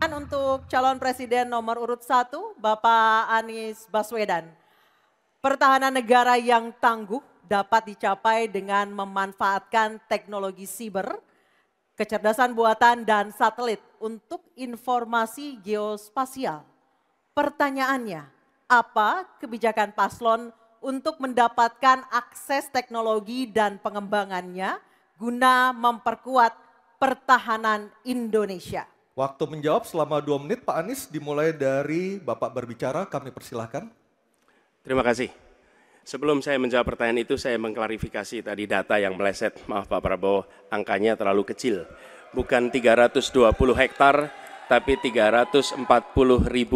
Untuk calon presiden nomor urut 1, Bapak Anies Baswedan. Pertahanan negara yang tangguh dapat dicapai dengan memanfaatkan teknologi siber, kecerdasan buatan dan satelit untuk informasi geospasial. Pertanyaannya, apa kebijakan paslon untuk mendapatkan akses teknologi dan pengembangannya guna memperkuat pertahanan Indonesia? Waktu menjawab selama 2 menit, Pak Anies, dimulai dari Bapak berbicara, kami persilahkan. Terima kasih. Sebelum saya menjawab pertanyaan itu, saya mengklarifikasi tadi data yang meleset. Maaf Pak Prabowo, angkanya terlalu kecil. Bukan 320 hektar, tapi 340.000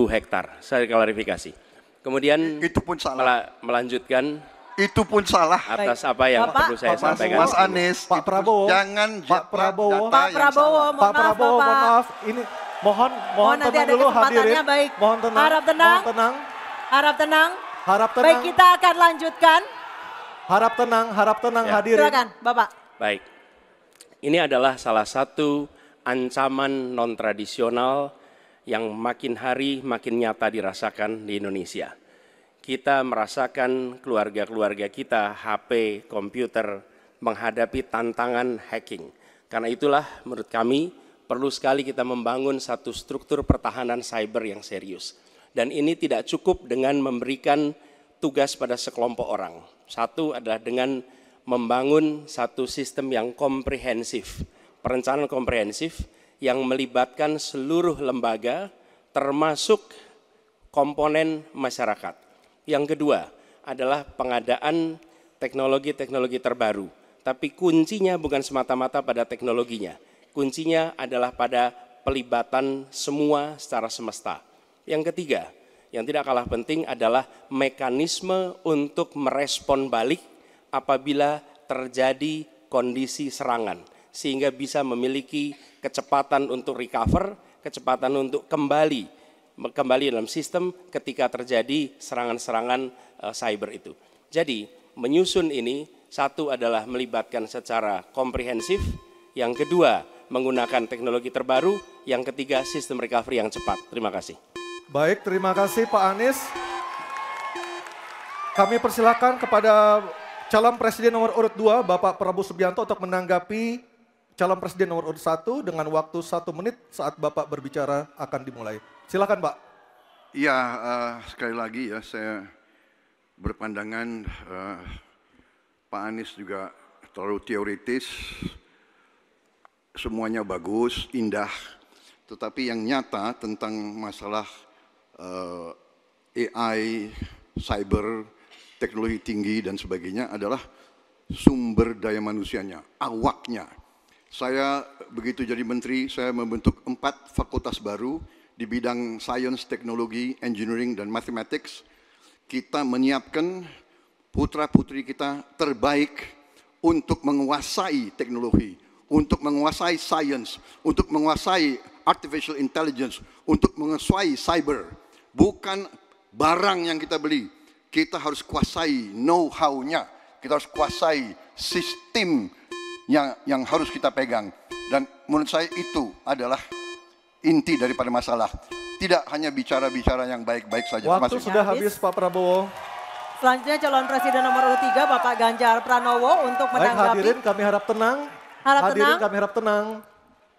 hektar. Saya klarifikasi. Kemudian itu pun salah. Melanjutkan. Itu pun salah. Atas apa yang perlu saya sampaikan. Mas Anies, Pak Prabowo, jangan Pak Prabowo, Pak Prabowo, mohon maaf, ini mohon nanti tenang ada dulu kesempatannya, hadirin. baik. Mohon tenang. Harap tenang. Mohon tenang. Harap tenang. Harap tenang. Baik, kita akan lanjutkan. Harap tenang ya. Hadirin. Silakan, Bapak. Baik. Ini adalah salah satu ancaman non-tradisional yang makin hari makin nyata dirasakan di Indonesia. Kita merasakan keluarga-keluarga kita, HP, komputer, menghadapi tantangan hacking. Karena itulah menurut kami perlu sekali kita membangun satu struktur pertahanan cyber yang serius. Dan ini tidak cukup dengan memberikan tugas pada sekelompok orang. Satu adalah dengan membangun satu sistem yang komprehensif, perencanaan komprehensif yang melibatkan seluruh lembaga termasuk komponen masyarakat. Yang kedua adalah pengadaan teknologi-teknologi terbaru. Tapi kuncinya bukan semata-mata pada teknologinya. Kuncinya adalah pada pelibatan semua secara semesta. Yang ketiga, yang tidak kalah penting adalah mekanisme untuk merespon balik apabila terjadi kondisi serangan. Sehingga bisa memiliki kecepatan untuk recover, kecepatan untuk kembali dalam sistem ketika terjadi serangan-serangan cyber itu. Jadi menyusun ini, satu adalah melibatkan secara komprehensif, yang kedua menggunakan teknologi terbaru, yang ketiga sistem recovery yang cepat. Terima kasih. Baik, terima kasih Pak Anies. Kami persilakan kepada calon presiden nomor urut 2, Bapak Prabowo Subianto untuk menanggapi calon presiden nomor urut 1 dengan waktu 1 menit saat Bapak berbicara akan dimulai. Silakan Pak. Ya, sekali lagi ya saya berpandangan Pak Anies juga terlalu teoritis, semuanya bagus, indah, tetapi yang nyata tentang masalah AI, cyber, teknologi tinggi dan sebagainya adalah sumber daya manusianya, awaknya. Saya begitu jadi menteri, saya membentuk 4 fakultas baru di bidang sains, teknologi, engineering, dan mathematics. Kita menyiapkan putra-putri kita terbaik untuk menguasai teknologi, untuk menguasai sains, untuk menguasai artificial intelligence, untuk menguasai cyber. Bukan barang yang kita beli, kita harus kuasai know-how-nya, kita harus kuasai sistem yang harus kita pegang. Dan menurut saya itu adalah inti daripada masalah. Tidak hanya bicara-bicara yang baik-baik saja. Waktu sudah habis Pak Prabowo. Selanjutnya calon presiden nomor urut 3 Bapak Ganjar Pranowo untuk menanggapi. Baik, hadirin kami harap tenang. Hadirin kami harap tenang.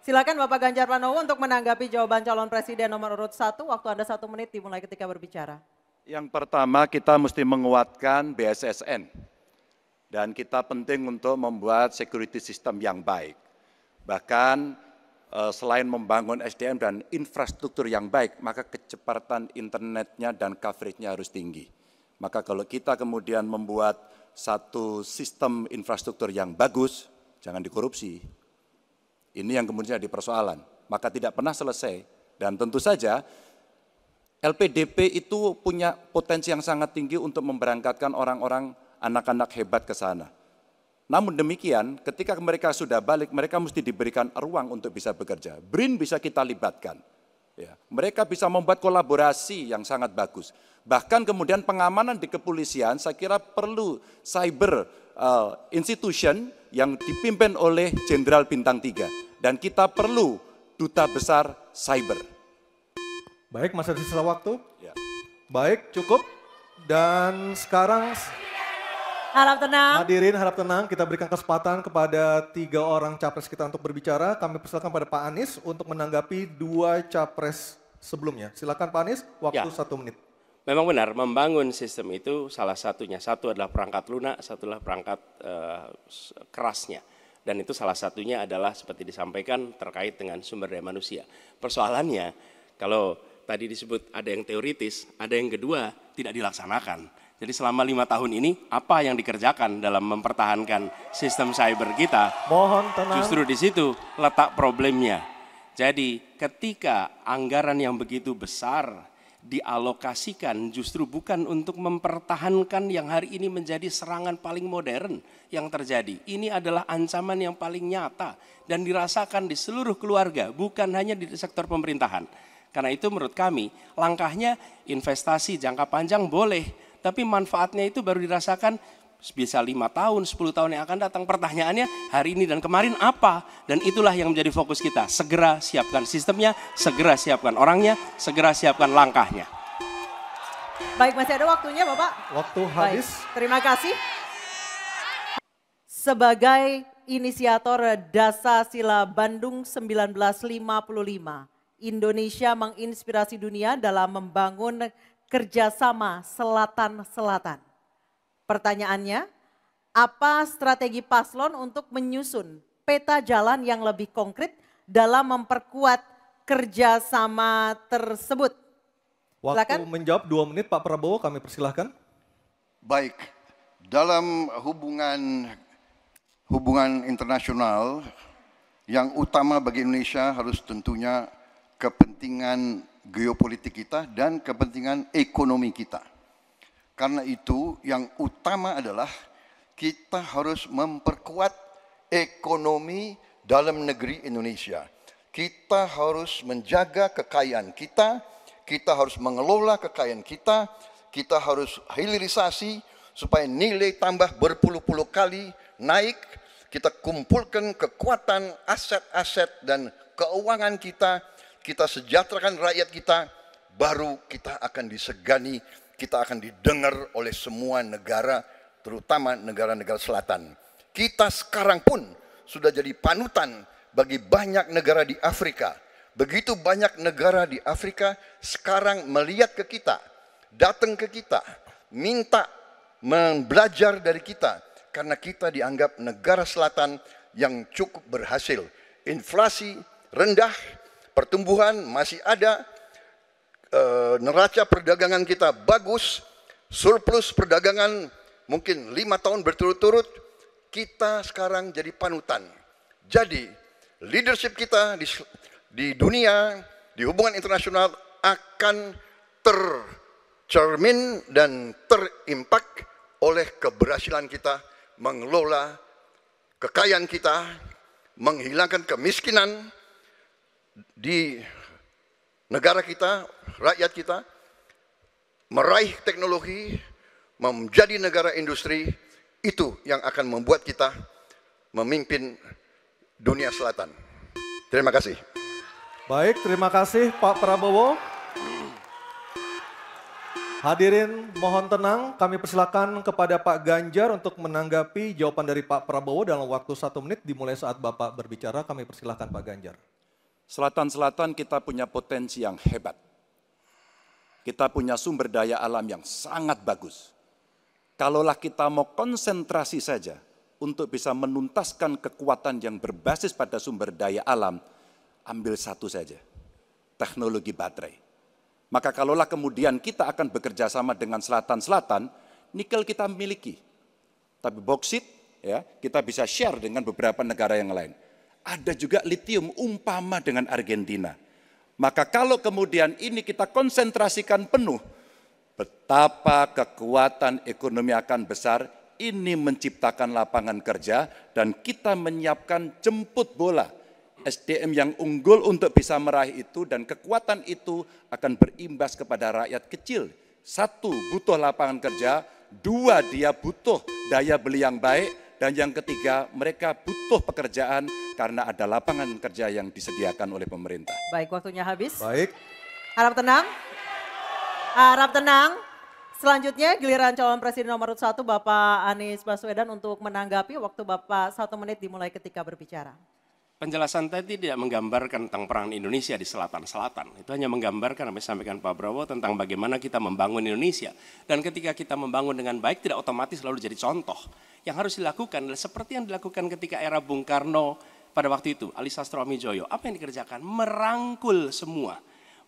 Silakan Bapak Ganjar Pranowo untuk menanggapi jawaban calon presiden nomor urut 1. Waktu Anda 1 menit dimulai ketika berbicara. Yang pertama kita mesti menguatkan BSSN. Dan kita penting untuk membuat security system yang baik. Bahkan selain membangun SDM dan infrastruktur yang baik, maka kecepatan internetnya dan coveragenya harus tinggi. Maka kalau kita kemudian membuat satu sistem infrastruktur yang bagus, jangan dikorupsi. Ini yang kemudian jadi persoalan. Maka tidak pernah selesai. Dan tentu saja LPDP itu punya potensi yang sangat tinggi untuk memberangkatkan orang-orang, anak-anak hebat ke sana. Namun demikian, ketika mereka sudah balik, mereka mesti diberikan ruang untuk bisa bekerja. BRIN bisa kita libatkan. Ya, mereka bisa membuat kolaborasi yang sangat bagus. Bahkan kemudian pengamanan di kepolisian, saya kira perlu cyber institution yang dipimpin oleh Jenderal Bintang 3. Dan kita perlu duta besar cyber. Baik, masih ada sisa waktu. Ya. Baik, cukup. Dan sekarang Harap tenang. hadirin harap tenang, kita berikan kesempatan kepada 3 orang capres kita untuk berbicara. Kami persilakan pada Pak Anies untuk menanggapi 2 capres sebelumnya. Silakan Pak Anies, waktu Ya. 1 menit. Memang benar, membangun sistem itu salah satunya. Satu adalah perangkat lunak, satu adalah perangkat kerasnya. Dan itu salah satunya adalah seperti disampaikan terkait dengan sumber daya manusia. Persoalannya, kalau tadi disebut ada yang teoritis, ada yang kedua tidak dilaksanakan. Jadi selama 5 tahun ini, apa yang dikerjakan dalam mempertahankan sistem cyber kita? Mohon tenang. Justru di situ letak problemnya. Jadi ketika anggaran yang begitu besar dialokasikan justru bukan untuk mempertahankan yang hari ini menjadi serangan paling modern yang terjadi. Ini adalah ancaman yang paling nyata dan dirasakan di seluruh keluarga, bukan hanya di sektor pemerintahan. Karena itu menurut kami langkahnya investasi jangka panjang boleh, tapi manfaatnya itu baru dirasakan bisa 5 tahun, 10 tahun yang akan datang. Pertanyaannya hari ini dan kemarin apa? Dan itulah yang menjadi fokus kita. Segera siapkan sistemnya, segera siapkan orangnya, segera siapkan langkahnya. Baik, masih ada waktunya Bapak. Waktu Baik, habis. terima kasih. Sebagai inisiator Dasasila Bandung 1955, Indonesia menginspirasi dunia dalam membangun kerjasama Selatan-Selatan. Pertanyaannya, apa strategi paslon untuk menyusun peta jalan yang lebih konkret dalam memperkuat kerjasama tersebut? Waktu Silakan. menjawab 2 menit Pak Prabowo, kami persilahkan. Baik, dalam hubungan internasional yang utama bagi Indonesia harus tentunya kepentingan geopolitik kita dan kepentingan ekonomi kita. Karena itu yang utama adalah kita harus memperkuat ekonomi dalam negeri Indonesia. Kita harus menjaga kekayaan kita, kita harus mengelola kekayaan kita harus hilirisasi supaya nilai tambah berpuluh-puluh kali naik. Kita kumpulkan kekuatan aset-aset dan keuangan kita sejahterakan rakyat kita, baru kita akan disegani, kita akan didengar oleh semua negara, terutama negara-negara selatan. Kita sekarang pun sudah jadi panutan bagi banyak negara di Afrika. Begitu banyak negara di Afrika sekarang melihat ke kita, datang ke kita, minta belajar dari kita. Karena kita dianggap negara selatan yang cukup berhasil. Inflasi rendah, pertumbuhan masih ada, neraca perdagangan kita bagus, surplus perdagangan mungkin 5 tahun berturut-turut, kita sekarang jadi panutan. Jadi leadership kita di dunia, di hubungan internasional akan tercermin dan terimpak oleh keberhasilan kita mengelola kekayaan kita, menghilangkan kemiskinan di negara kita, rakyat kita, meraih teknologi, menjadi negara industri, itu yang akan membuat kita memimpin dunia selatan. Terima kasih. Baik, terima kasih Pak Prabowo. Hadirin mohon tenang, kami persilakan kepada Pak Ganjar untuk menanggapi jawaban dari Pak Prabowo dalam waktu 1 menit dimulai saat Bapak berbicara. Kami persilakan Pak Ganjar. Selatan-selatan kita punya potensi yang hebat. Kita punya sumber daya alam yang sangat bagus. Kalaulah kita mau konsentrasi saja untuk bisa menuntaskan kekuatan yang berbasis pada sumber daya alam, ambil satu saja, teknologi baterai. Maka kalaulah kemudian kita akan bekerja sama dengan selatan-selatan, nikel kita miliki. Tapi boksit ya, kita bisa share dengan beberapa negara yang lain. Ada juga litium umpama dengan Argentina. Maka kalau kemudian ini kita konsentrasikan penuh, betapa kekuatan ekonomi akan besar, ini menciptakan lapangan kerja dan kita menyiapkan jemput bola SDM yang unggul untuk bisa meraih itu, dan kekuatan itu akan berimbas kepada rakyat kecil. 1, butuh lapangan kerja, 2, dia butuh daya beli yang baik, dan yang ketiga, mereka butuh pekerjaan karena ada lapangan kerja yang disediakan oleh pemerintah. Baik, waktunya habis. Baik, Harap tenang. Harap tenang. Selanjutnya giliran calon presiden nomor 1 Bapak Anies Baswedan untuk menanggapi. Waktu Bapak 1 menit dimulai ketika berbicara. Penjelasan tadi tidak menggambarkan tentang peran Indonesia di selatan-selatan. Itu hanya menggambarkan apa yang disampaikan Pak Prabowo tentang bagaimana kita membangun Indonesia. Dan ketika kita membangun dengan baik tidak otomatis selalu jadi contoh. Yang harus dilakukan adalah seperti yang dilakukan ketika era Bung Karno pada waktu itu, Ali Sastroamidjojo. Apa yang dikerjakan? Merangkul semua.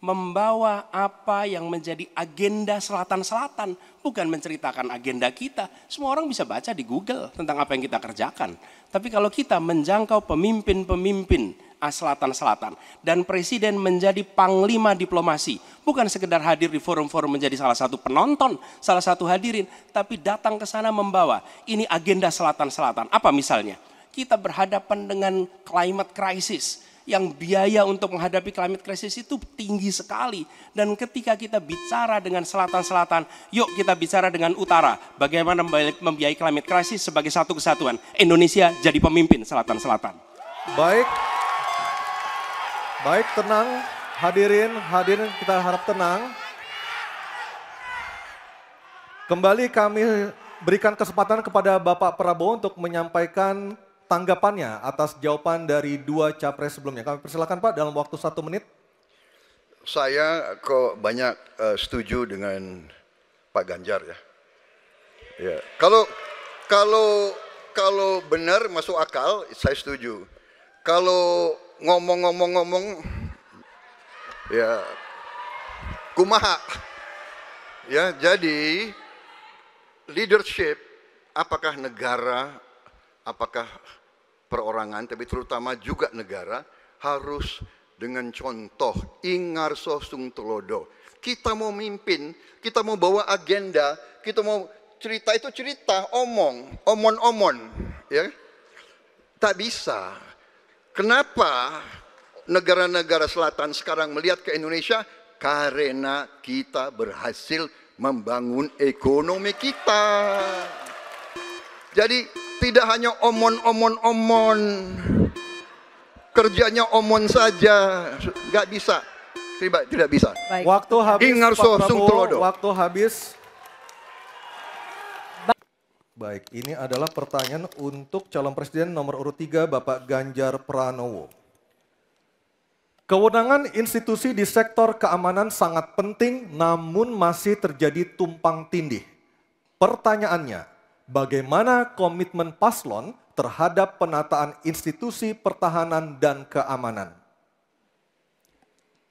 Membawa apa yang menjadi agenda selatan-selatan, bukan menceritakan agenda kita. Semua orang bisa baca di Google tentang apa yang kita kerjakan. Tapi kalau kita menjangkau pemimpin-pemimpin selatan-selatan dan presiden menjadi panglima diplomasi, bukan sekedar hadir di forum-forum menjadi salah satu penonton, salah satu hadirin, tapi datang ke sana membawa ini agenda selatan-selatan. Apa misalnya? Kita berhadapan dengan climate crisis. Yang biaya untuk menghadapi climate crisis itu tinggi sekali. Dan ketika kita bicara dengan selatan-selatan, yuk kita bicara dengan utara. Bagaimana membiayai climate crisis sebagai satu kesatuan. Indonesia jadi pemimpin selatan-selatan. Baik. Baik, tenang. Hadirin kita harap tenang. Kembali kami berikan kesempatan kepada Bapak Prabowo untuk menyampaikan tanggapannya atas jawaban dari 2 capres sebelumnya. Kami persilakan Pak dalam waktu 1 menit. Saya kok banyak setuju dengan Pak Ganjar ya. Ya. Kalau benar masuk akal, saya setuju. Kalau ngomong ya kumaha. Ya, jadi leadership apakah negara, apakah perorangan, tapi terutama juga negara harus dengan contoh ingarso sung telodo. Kita mau mimpin, kita mau bawa agenda, kita mau cerita itu cerita, omon, ya. Tak bisa. Kenapa negara-negara selatan sekarang melihat ke Indonesia? Karena kita berhasil membangun ekonomi kita. Jadi tidak hanya omon, kerjanya omon saja, nggak bisa, tidak bisa. Baik. Waktu habis Ingarso Pak sung Prabowo, telodo. waktu habis. Baik, ini adalah pertanyaan untuk calon presiden nomor urut 3 Bapak Ganjar Pranowo. Kewenangan institusi di sektor keamanan sangat penting namun masih terjadi tumpang tindih. Pertanyaannya, bagaimana komitmen paslon terhadap penataan institusi pertahanan dan keamanan?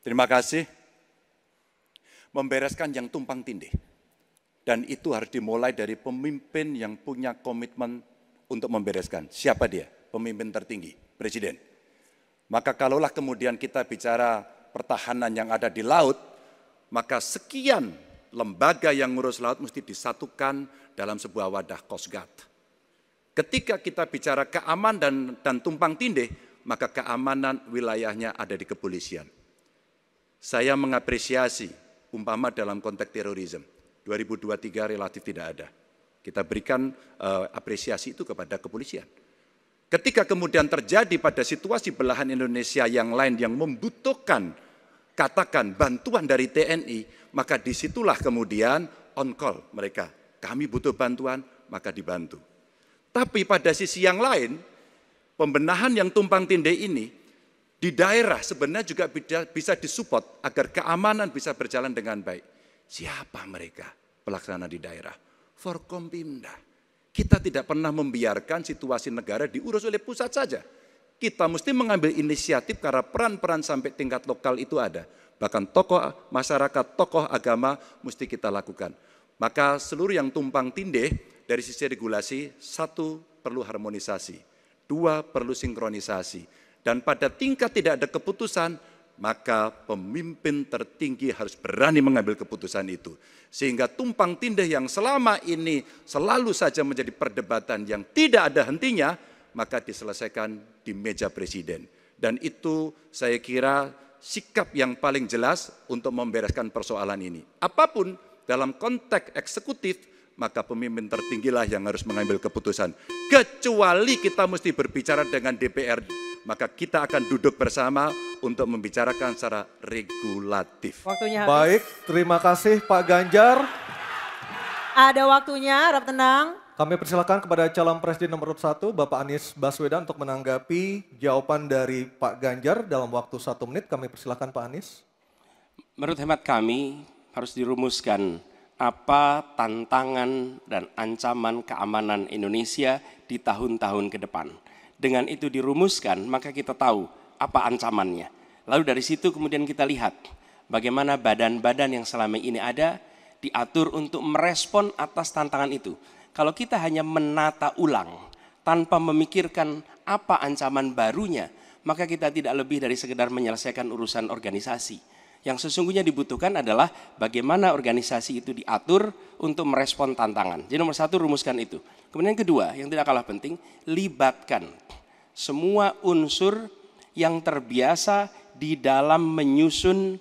Terima kasih. Membereskan yang tumpang tindih. Dan itu harus dimulai dari pemimpin yang punya komitmen untuk membereskan. Siapa dia? Pemimpin tertinggi, Presiden. Maka kalaulah kemudian kita bicara pertahanan yang ada di laut, maka sekian lembaga yang ngurus laut mesti disatukan dalam sebuah wadah Coast Guard. Ketika kita bicara keamanan dan tumpang tindih, maka keamanan wilayahnya ada di kepolisian. Saya mengapresiasi umpama dalam konteks terorisme, 2023 relatif tidak ada. Kita berikan apresiasi itu kepada kepolisian. Ketika kemudian terjadi pada situasi belahan Indonesia yang lain yang membutuhkan, katakan bantuan dari TNI, maka disitulah kemudian on call mereka. Kami butuh bantuan, maka dibantu. Tapi pada sisi yang lain, pembenahan yang tumpang tindih ini, di daerah sebenarnya juga bisa disupport agar keamanan bisa berjalan dengan baik. Siapa mereka pelaksana di daerah? Forkompimda. Kita tidak pernah membiarkan situasi negara diurus oleh pusat saja. Kita mesti mengambil inisiatif karena peran-peran sampai tingkat lokal itu ada. Bahkan tokoh masyarakat, tokoh agama mesti kita lakukan. Maka seluruh yang tumpang tindih dari sisi regulasi, 1 perlu harmonisasi, 2 perlu sinkronisasi. Dan pada tingkat tidak ada keputusan, maka pemimpin tertinggi harus berani mengambil keputusan itu. Sehingga tumpang tindih yang selama ini selalu saja menjadi perdebatan yang tidak ada hentinya, maka diselesaikan di meja presiden. Dan itu saya kira sikap yang paling jelas untuk membereskan persoalan ini. Apapun dalam konteks eksekutif, maka pemimpin tertinggilah yang harus mengambil keputusan. Kecuali kita mesti berbicara dengan DPR maka kita akan duduk bersama untuk membicarakan secara regulatif. Waktunya habis. Baik, terima kasih Pak Ganjar. Ada waktunya, harap tenang. Kami persilakan kepada calon presiden nomor urut 1, Bapak Anies Baswedan untuk menanggapi jawaban dari Pak Ganjar dalam waktu 1 menit. Kami persilakan Pak Anies. Menurut hemat kami harus dirumuskan apa tantangan dan ancaman keamanan Indonesia di tahun-tahun ke depan. Dengan itu dirumuskan, maka kita tahu apa ancamannya. Lalu dari situ kemudian kita lihat bagaimana badan-badan yang selama ini ada diatur untuk merespon atas tantangan itu. Kalau kita hanya menata ulang tanpa memikirkan apa ancaman barunya, maka kita tidak lebih dari sekedar menyelesaikan urusan organisasi. Yang sesungguhnya dibutuhkan adalah bagaimana organisasi itu diatur untuk merespon tantangan. Jadi nomor 1 rumuskan itu. Kemudian yang kedua, yang tidak kalah penting, libatkan semua unsur yang terbiasa di dalam menyusun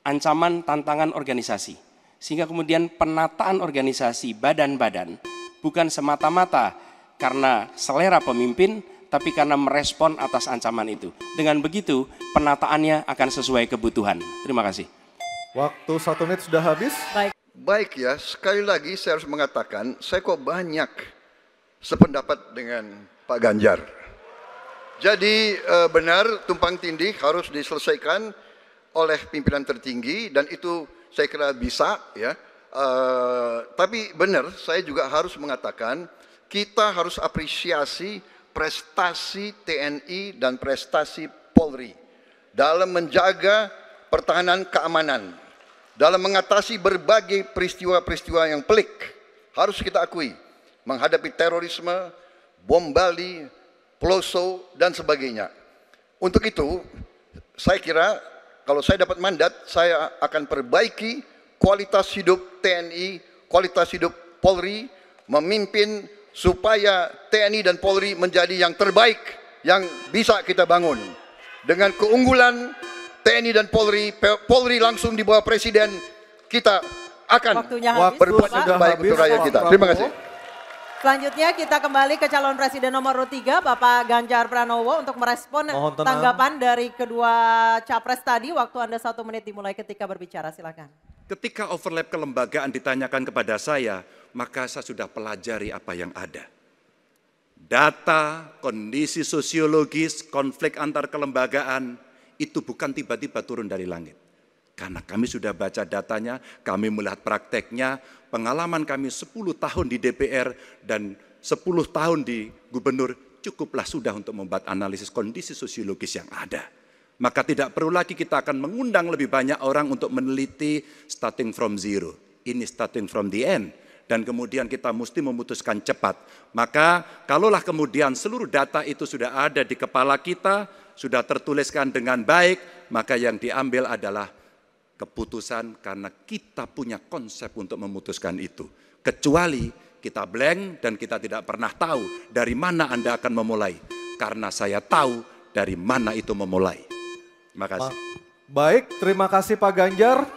ancaman tantangan organisasi. Sehingga kemudian penataan organisasi badan-badan bukan semata-mata karena selera pemimpin, tapi karena merespon atas ancaman itu. Dengan begitu penataannya akan sesuai kebutuhan. Terima kasih. Waktu 1 menit sudah habis. Baik ya, sekali lagi saya harus mengatakan, saya kok banyak sependapat dengan Pak Ganjar. Jadi benar tumpang tindih harus diselesaikan oleh pimpinan tertinggi dan itu saya kira bisa ya. Tapi benar saya juga harus mengatakan kita harus apresiasi prestasi TNI dan prestasi Polri dalam menjaga pertahanan keamanan, dalam mengatasi berbagai peristiwa-peristiwa yang pelik. Harus kita akui, menghadapi terorisme, bom Bali, Peloso dan sebagainya. Untuk itu saya kira kalau saya dapat mandat, saya akan perbaiki kualitas hidup TNI, kualitas hidup Polri, memimpin supaya TNI dan Polri menjadi yang terbaik yang bisa kita bangun. Dengan keunggulan TNI dan Polri, Polri langsung di bawah Presiden, kita akan berbuat yang baik untuk rakyat kita. Terima kasih. Selanjutnya kita kembali ke calon presiden nomor urut 3, Bapak Ganjar Pranowo untuk merespon tanggapan dari kedua capres tadi. Waktu Anda 1 menit dimulai ketika berbicara, silakan. Ketika overlap kelembagaan ditanyakan kepada saya, maka saya sudah pelajari apa yang ada. Data, kondisi sosiologis, konflik antar kelembagaan, itu bukan tiba-tiba turun dari langit. Karena kami sudah baca datanya, kami melihat prakteknya, pengalaman kami 10 tahun di DPR dan 10 tahun di gubernur, cukuplah sudah untuk membuat analisis kondisi sosiologis yang ada. Maka tidak perlu lagi kita akan mengundang lebih banyak orang untuk meneliti starting from zero. Ini starting from the end. Dan kemudian kita mesti memutuskan cepat. Maka kalaulah kemudian seluruh data itu sudah ada di kepala kita, sudah tertuliskan dengan baik, maka yang diambil adalah keputusan karena kita punya konsep untuk memutuskan itu. Kecuali kita blank dan kita tidak pernah tahu dari mana Anda akan memulai. Karena saya tahu dari mana itu memulai. Terima kasih. Baik, terima kasih Pak Ganjar.